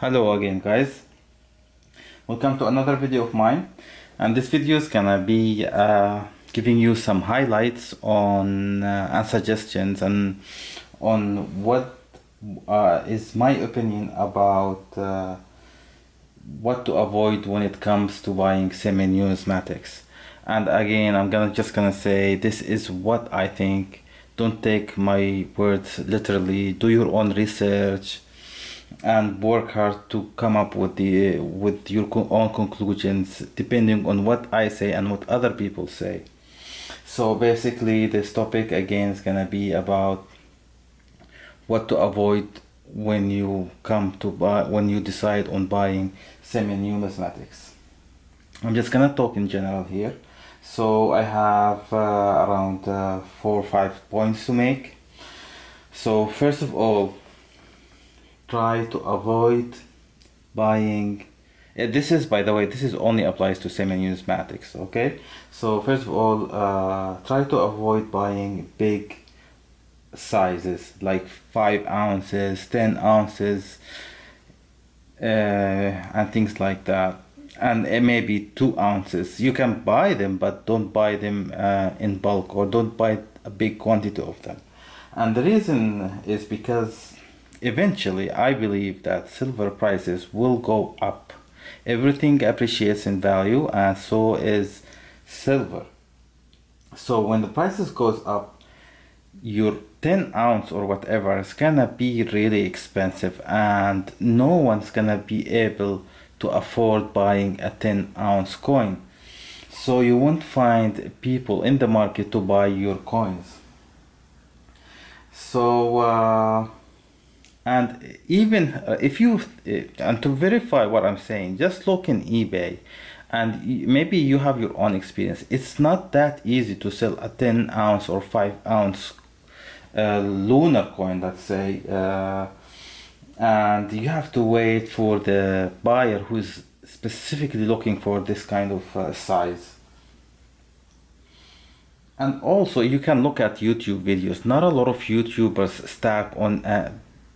Hello again, guys. Welcome to another video of mine, and this video is gonna be giving you some highlights on and suggestions and on what is my opinion about what to avoid when it comes to buying semi-numismatics. And again, I'm just gonna say this is what I think. Don't take my words literally. Do your own research and work hard to come up with your own conclusions depending on what I say and what other people say. So basically this topic again is gonna be about what to avoid when you decide on buying semi-numismatics. I'm just gonna talk in general here. So I have around 4 or 5 points to make. So first of all, try to avoid buying this is, by the way, this is only applies to semi-numismatics. Okay, so first of all, try to avoid buying big sizes like 5 ounces, 10 ounces, and things like that, and it may be 2 ounces. You can buy them, but don't buy them in bulk, or don't buy a big quantity of them. And the reason is because eventually I believe that silver prices will go up. Everything appreciates in value, and so is silver. So when the prices goes up, your 10 ounce or whatever is gonna be really expensive, and no one's gonna be able to afford buying a 10 ounce coin. So you won't find people in the market to buy your coins. So and even if you and to verify what I'm saying, just look in eBay, and maybe you have your own experience. It's not that easy to sell a 10 ounce or 5 ounce lunar coin, let's say, and you have to wait for the buyer who's specifically looking for this kind of size. And also you can look at YouTube videos. Not a lot of YouTubers stack on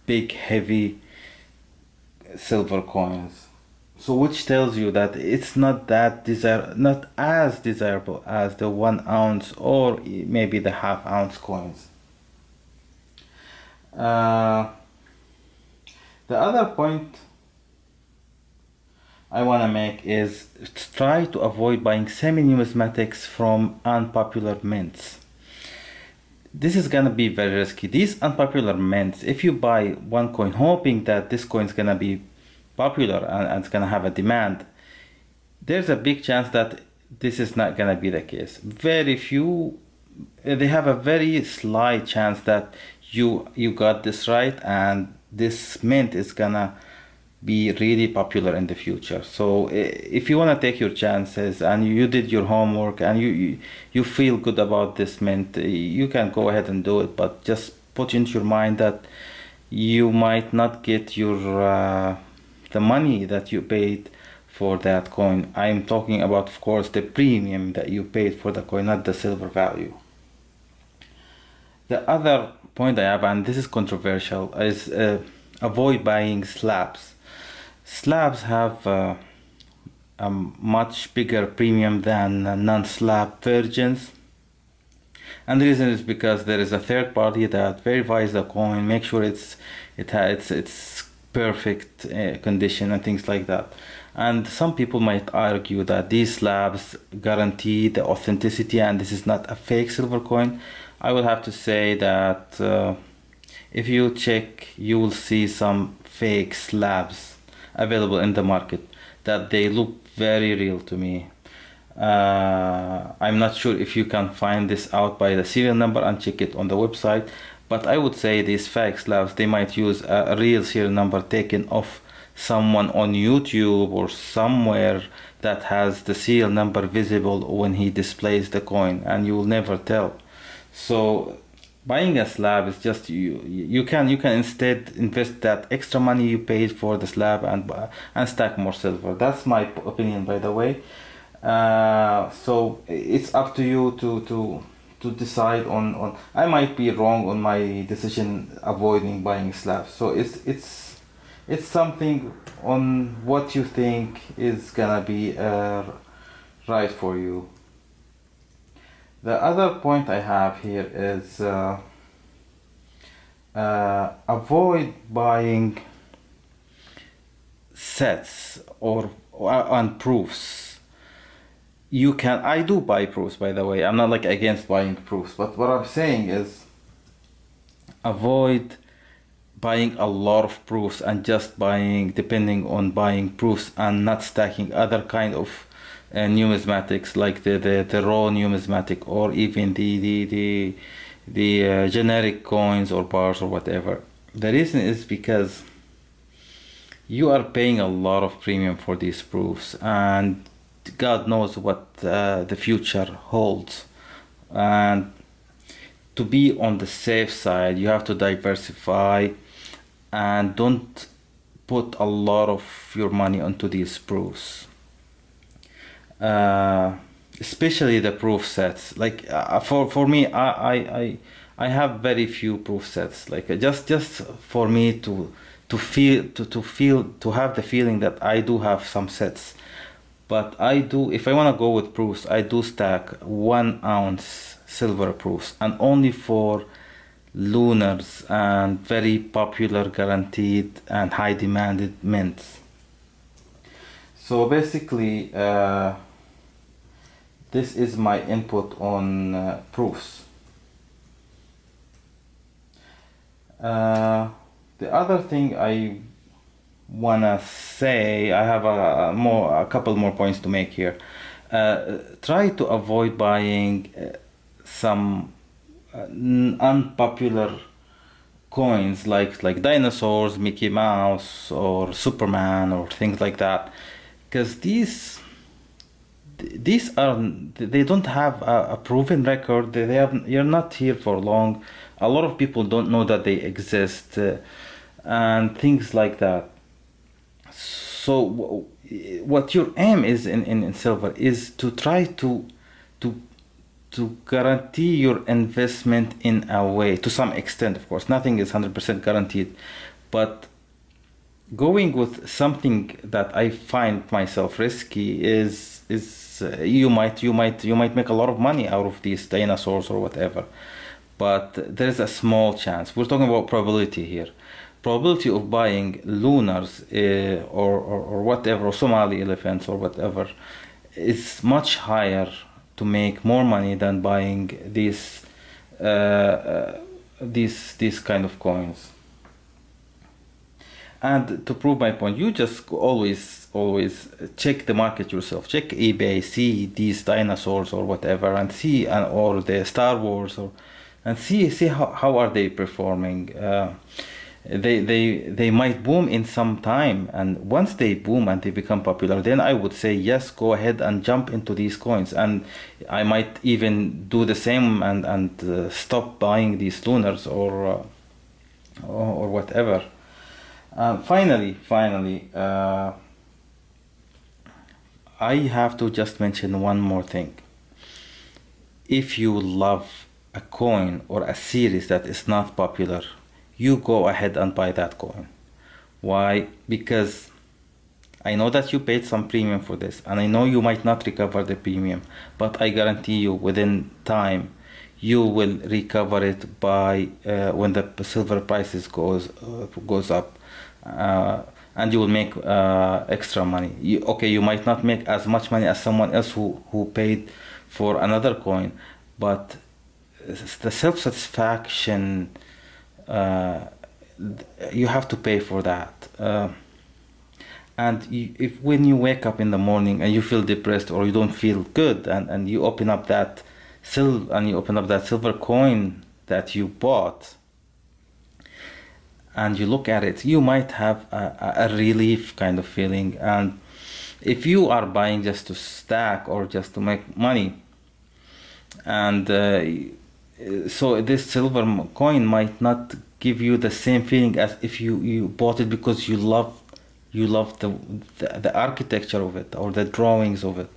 big heavy silver coins, so which tells you that it's not as desirable as the 1 ounce or maybe the half ounce coins. The other point I want to make is try to avoid buying semi-numismatics from unpopular mints. This is gonna be very risky. These unpopular mints, if you buy one coin hoping that this coin is gonna be popular and it's gonna have a demand, there's a big chance that this is not gonna be the case. Very few, they have a very slight chance that you got this right, and this mint is gonna be really popular in the future. So if you want to take your chances and you did your homework and you feel good about this mint, you can go ahead and do it, but just put into your mind that you might not get your the money that you paid for that coin. I'm talking about, of course, the premium that you paid for the coin, not the silver value. The other point I have, and this is controversial, is avoid buying slabs. Slabs have a much bigger premium than non-slab versions, and the reason is because there is a third party that verifies the coin, make sure it's perfect condition and things like that. And some people might argue that these slabs guarantee the authenticity and this is not a fake silver coin. I would have to say that if you check, you will see some fake slabs available in the market that they look very real to me. I'm not sure if you can find this out by the serial number and check it on the website, but I would say these fake slabs, they might use a real serial number taken off someone on YouTube or somewhere that has the serial number visible when he displays the coin, and you will never tell. So buying a slab is just you can instead invest that extra money you paid for the slab and stack more silver. That's my opinion, by the way. So it's up to you to decide on. I might be wrong on my decision avoiding buying slabs. So it's it's something on what you think is gonna be right for you. The other point I have here is avoid buying sets or and proofs. You can, I do buy proofs, by the way. I'm not like against buying proofs, but what I'm saying is avoid buying a lot of proofs and just buying, depending on buying proofs and not stacking other kind of numismatics, like the raw numismatic, or even the generic coins or bars or whatever. The reason is because you are paying a lot of premium for these proofs, and God knows what the future holds. And to be on the safe side, you have to diversify and don't put a lot of your money onto these proofs. Especially the proof sets. Like for me, I have very few proof sets. Like just for me to have the feeling that I do have some sets. But I do, if I want to go with proofs, I do stack 1 ounce silver proofs, and only for lunars and very popular, guaranteed and high demanded mints. So basically this is my input on proofs. The other thing I wanna say, I have a couple more points to make here. Try to avoid buying some unpopular coins like dinosaurs, Mickey Mouse, or Superman, or things like that, because these are, they don't have a proven record. You're not here for long. A lot of people don't know that they exist, and things like that. So what your aim is in silver is to try to guarantee your investment in a way, to some extent. Of course, nothing is 100% guaranteed, but going with something that I find myself risky is you might make a lot of money out of these dinosaurs or whatever, but there's a small chance. We're talking about probability here. Probability of buying lunars or whatever, or Somali elephants or whatever, is much higher to make more money than buying these kind of coins. And to prove my point, you just always check the market yourself. Check eBay, see these dinosaurs or whatever, and see or the Star Wars, and see how are they performing. They might boom in some time, and once they boom and they become popular, then I would say yes, go ahead and jump into these coins. And I might even do the same and stop buying these lunars or whatever. Finally, I have to just mention one more thing. If you love a coin or a series that is not popular, you go ahead and buy that coin. Why? Because I know that you paid some premium for this, and I know you might not recover the premium, but I guarantee you within time you will recover it by when the silver prices goes up, and you will make extra money. You might not make as much money as someone else who paid for another coin, but the self-satisfaction, you have to pay for that. And if when you wake up in the morning and you feel depressed or you don't feel good, and you open up that silver coin that you bought, and you look at it, you might have a relief kind of feeling. And if you are buying just to stack or just to make money, and so this silver coin might not give you the same feeling as if you bought it because you love the architecture of it or the drawings of it,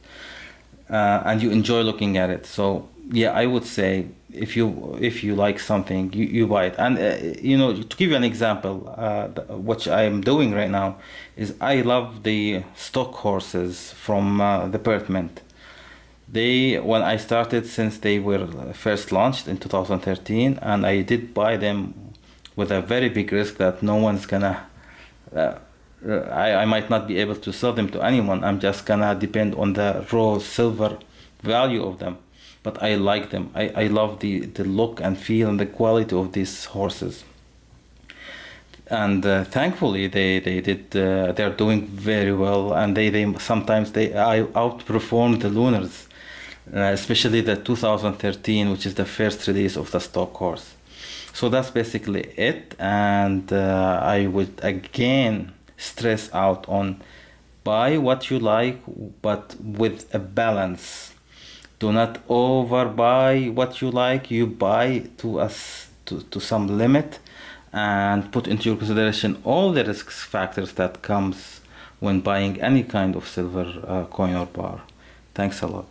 and you enjoy looking at it. So yeah, I would say if you like something, you buy it. And you know, to give you an example, what I am doing right now is I love the stock horses from the Pertment. When I started, since they were first launched in 2013, and I did buy them with a very big risk that no one's gonna uh, I might not be able to sell them to anyone. I'm just gonna depend on the raw silver value of them. But I like them. I love the look and feel and the quality of these horses. And thankfully they're doing very well, and they sometimes I outperform the Lunars, especially the 2013, which is the first release of the stock horse. So that's basically it, and I would again stress out on buy what you like, but with a balance. Do not overbuy what you like. You buy to some limit, and put into your consideration all the risk factors that comes when buying any kind of silver coin or bar. Thanks a lot.